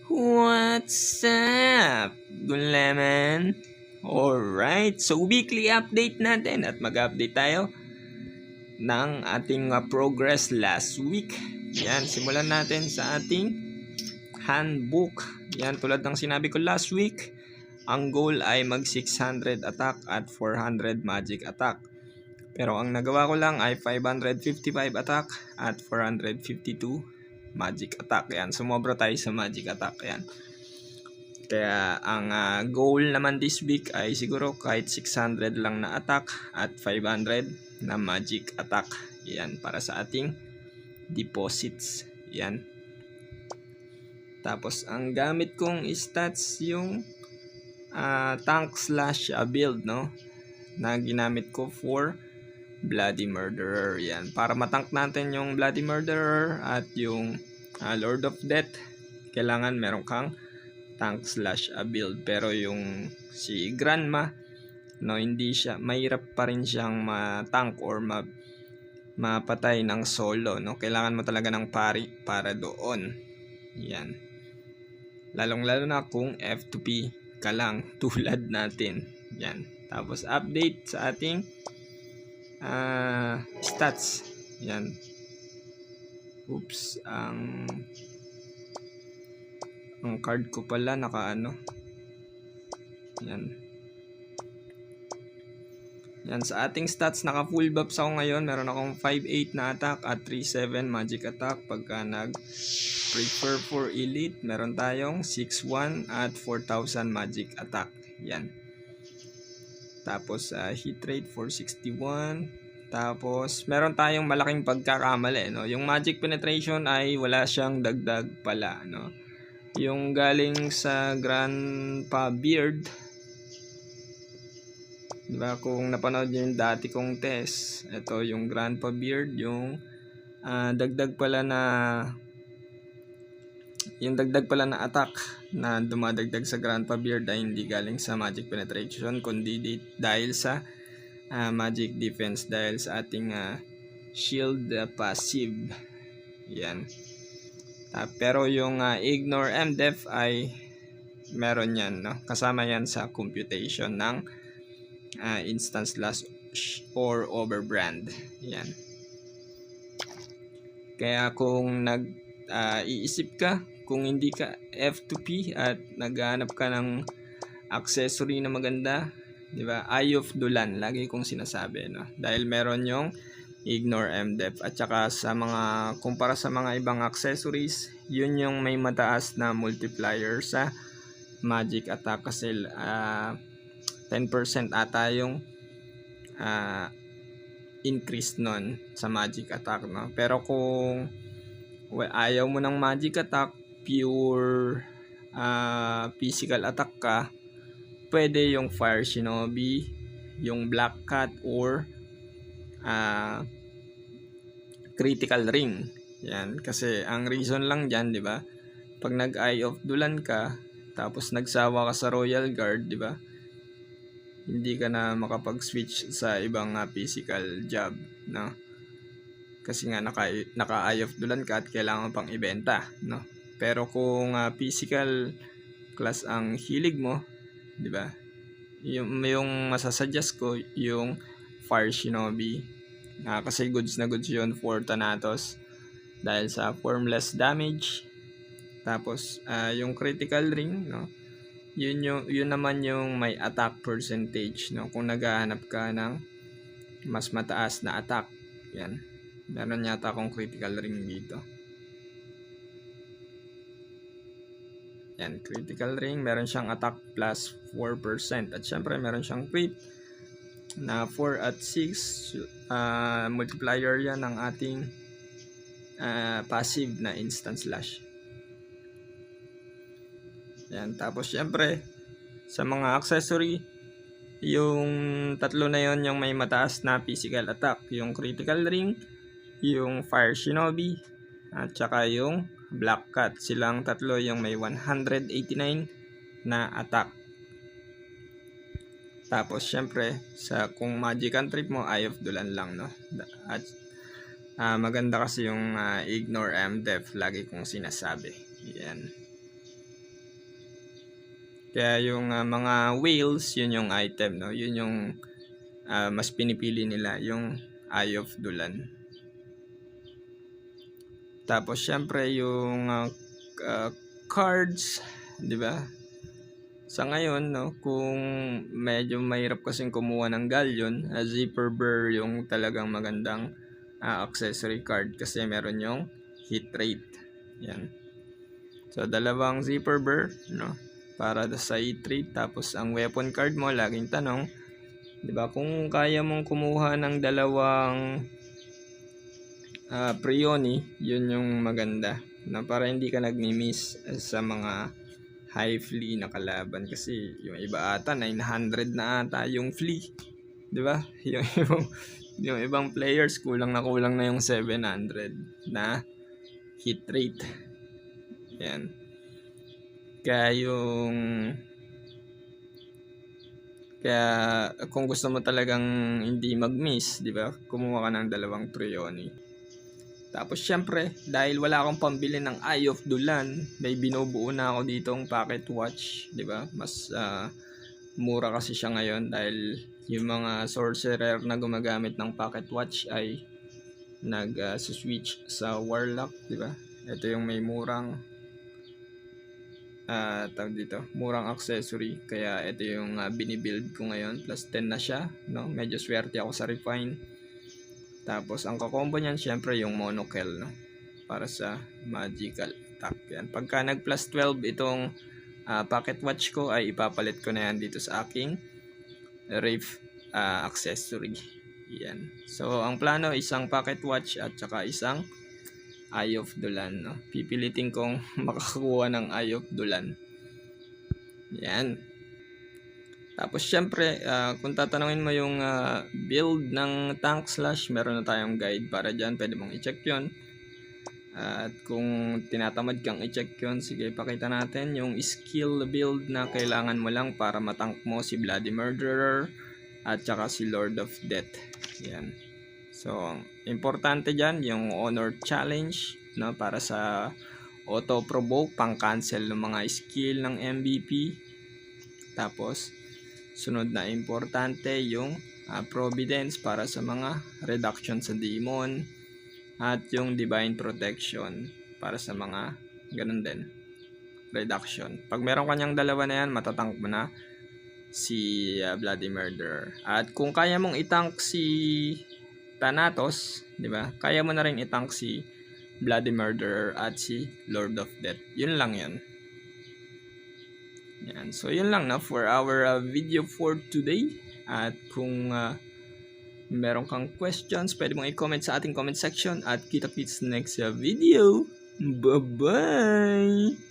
What's up, Gulaman? Alright, so weekly update natin at mag-update tayo ng ating progress last week. Yan, simulan natin sa ating handbook. Yan, tulad ng sinabi ko last week, ang goal ay mag 600 attack at 400 magic attack. Pero ang nagawa ko lang ay 555 attack at 452 magic attack. Yan, sumobra tayo sa magic attack. Yan. Kaya ang goal naman this week ay siguro kahit 600 lang na attack at 500 na magic attack. Yan, para sa ating deposits. Yan. Tapos ang gamit kong stats yung tank slash build, no, na ginamit ko for Bloody Murderer. Yan, para matank natin yung Bloody Murderer at yung Lord of Death, kailangan meron kang tank slash build. Pero yung si Grandma, no, hindi siya, mahirap pa rin siyang matank or mapatay ng solo, no. Kailangan mo talaga ng pari para doon. Yan, lalong lalo na kung F2P ka lang tulad natin. Yan, tapos update sa ating stats. Yan, oops, ang card ko pala nakaano. Yan. Yan, sa ating stats naka full buffs ako ngayon. Meron akong 5-8 na attack at 3-7 magic attack. Pagka nag prefer for elite, meron tayong 6-1 at 4,000 magic attack. Yan. Tapos hit rate 461. Tapos meron tayong malaking pagkakamali, no. Yung magic penetration ay wala siyang dagdag pala, no. Yung galing sa Grandpa Beard, diba, kung napanood niyo yung dati kong test, ito yung Grandpa Beard, yung dagdag pala na attack na dumadagdag sa Grandpa Beard ay hindi galing sa magic penetration, kundi dahil sa magic defense, dahil sa ating shield passive. Yan. Pero yung ignore MDef ay meron yan, no? Kasama yan sa computation ng instance loss or overbrand. Yan. Kaya kung iisip ka, kung hindi ka F2P at naghahanap ka ng accessory na maganda, di ba? Eye of Dulan, lagi kong sinasabi, no? Dahil meron yung ignore MDef at saka sa mga kumpara sa mga ibang accessories, yun yung may mataas na multiplier sa magic attack kasi 10% ata yung increase nun sa magic attack, no? Pero kung ayaw mo ng magic attack, pure physical attack ka, pwede yung Fire Shinobi, yung Black Cat, or Critical Ring. Yan, kasi ang reason lang dyan, di ba, pag nag-Eye of Dulan ka tapos nagsawa ka sa Royal Guard, di ba, hindi ka na makapag-switch sa ibang physical job, no? Kasi nga naka-Eye of Dulan ka at kailangan pang ibenta, no? Pero kung physical class ang hilig mo, di ba, yung masasuggest ko yung Fire Shinobi, kasi goods na goods yun for Thanatos dahil sa formless damage. Tapos yung Critical Ring, no, yun naman yung may attack percentage, no, kung naghahanap ka ng mas mataas na attack. Yan, meron yata akong Critical Ring dito. Yan, Critical Ring, meron siyang attack plus 4% at syempre meron siyang crit na 4 at 6 multiplier yan ng ating passive na instant slash. Yan, tapos syempre sa mga accessory, yung tatlo na yon yung may mataas na physical attack, yung Critical Ring, yung Fire Shinobi, at saka yung Black Cat. Silang tatlo yung may 189 na attack. Tapos syempre kung magic cantrip mo, Eye of Dulan lang, no. At maganda kasi yung ignore MDef, lagi kong sinasabi. Yan. Kaya yung mga whales, yun yung item, no? Yun yung mas pinipili nila, yung Eye of Dulan. Tapos syempre yung cards, 'di ba? Sa ngayon, no, kung medyo mahirap kasing kumuha ng galleon, Zipper Burr yung talagang magandang accessory card kasi meron yung hit rate. Yan. So, dalawang Zipper Burr, no, para sa hit rate. Tapos, ang weapon card mo, laging tanong, 'di ba? Kung kaya mong kumuha ng dalawang Prioni, yun yung maganda. Na para hindi ka nagmi-miss sa mga high flea na kalaban kasi yung iba ata 900 na ata yung flea, 'di ba? Yung ibang players kulang na yung 700 na hit rate. Yan. Kaya kung gusto mo talagang hindi mag-miss, 'di ba? Kumuha ka ng dalawang Prioni. Tapos syempre, dahil wala akong pambili ng Eye of Dulan, may binubuo na ako ditong pocket watch, 'di ba? Mas mura kasi siya ngayon dahil yung mga sorcerer na gumagamit ng pocket watch ay switch sa Warlock, 'di ba? Ito yung may murang murang accessory, kaya ito yung binibuild ko ngayon. Plus 10 na siya, no? Medyo swerte ako sa refine. Tapos, ang kakombo niyan, syempre, yung monocle, no? Para sa magical attack. Yan. Pagka nag plus 12 itong pocket watch ko, ay ipapalit ko na yan dito sa aking Wraith accessory. Yan. So, ang plano, isang pocket watch at saka isang Eye of Dulan, no? Pipilitin kong makakuha ng Eye of Dulan. Yan. Tapos syempre, kung tatanungin mo yung build ng tank slash, meron na tayong guide para dyan. Pwede mong i-check yun. At kung tinatamad kang i-check yun, sige, pakita natin yung skill build na kailangan mo lang para matank mo si Bloody Murderer at saka si Lord of Death. Yan. So, importante dyan yung Honor Challenge, no, para sa auto-provoke, pang-cancel ng mga skill ng MVP. Tapos, sunod na importante yung Providence para sa mga reduction sa demon at yung Divine Protection para sa mga ganun din reduction. Pag meron kanyang dalawa na yan, matatank mo na si Bloody Murderer. At kung kaya mong itank si Thanatos, di ba? Kaya mo na rin itank si Bloody Murderer at si Lord of Death. Yun lang yan. Yan. So, yun lang na for our video for today. At kung meron kang questions, pwede mong i-comment sa ating comment section. At kita-kits next video. Bye-bye!